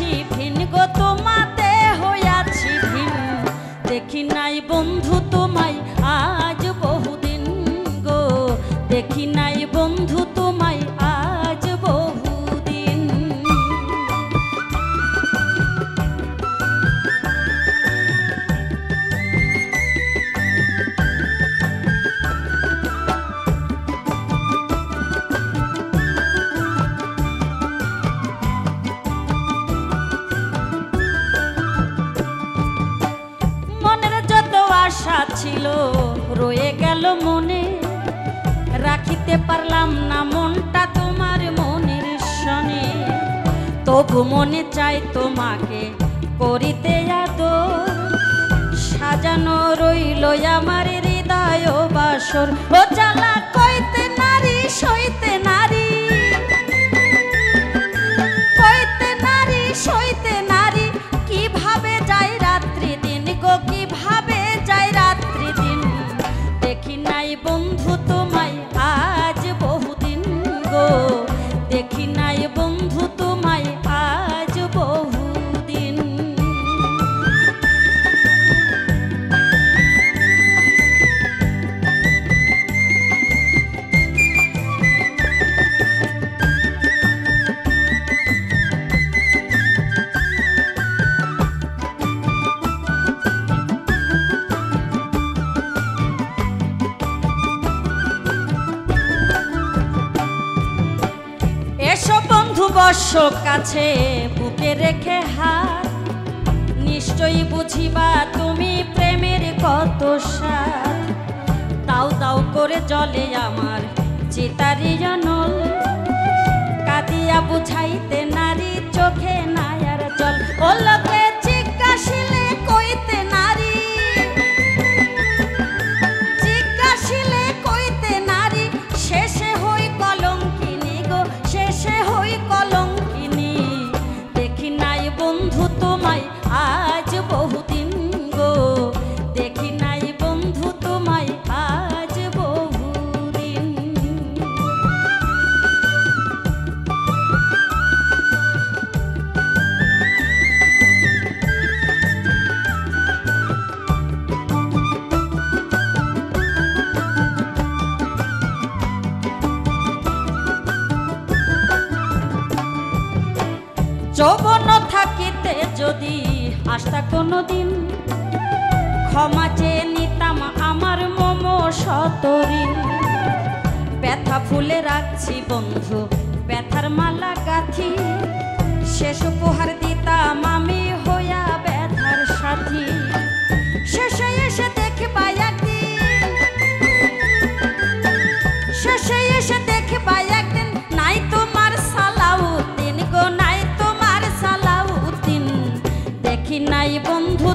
হইয়াছি ভিন গো তোমাতে হইয়াছি ভিন দেখি নাই বন্ধু তোমায় আজ বহুদিন গো দেখি নাই বন্ধু তোমায় আজ বহুদিন। আশা ছিল রয়ে গেল মনে রাখিতে পারলাম না মনটা তোমার মনের সনে তবু মনে চাই তোমাকে করিতে আদর সাজানো রইল আমার হৃদয় বাসর ও জ্বালা কইতে নারী সইতে নারী কইতে নারী সইতে নারী কিভাবে যায় রাত্রি দিন গো কিভাবে যায় রাত্রি দিন দেখি নাই বন্ধু তোমায় আজ বহুদিন গো দেখি নাই বন্ধু তোমায় আজ বহুদিন। এসো বন্ধু বর্ষ কাছে বুকে রেখে হাত নিশ্চয়ই বুঝিবা তুমি প্রেমের কত স্বাদ দাও দাও করে জলে আমার চিতারি জনল কাঁদিয়া বুঝাইতে নারী চোখে নায়ার জল ও লোকে জিজ্ঞাসিলে কইতে নারী জিজ্ঞাসিলে কইতে নারী শেষে হই কলঙ্কিনী গো শেষে হই কলঙ্কিনী দেখি নাই বন্ধু তোমায় আজ বহুদিন গো দেখি নাই বন্ধু তোমায় আজ বহুদিন। যৌবন থাকিতে যদি আসতা কোনোদিন ক্ষমা চেয়ে নিতাম আমার মম শতঋণ ব্যথা ফুলে রাখছি বন্ধু ব্যথার মালা গাথি শেষ উপহার দিতাম আমি হইয়া ব্যথার সাথী শেষে এসে দেখবা একদিন শেষে এসে দেখবা একদিন নাই তোমার সালাউদ্দিন গো নাই তোমার সালাউদ্দিন দেখি নাই বন্ধু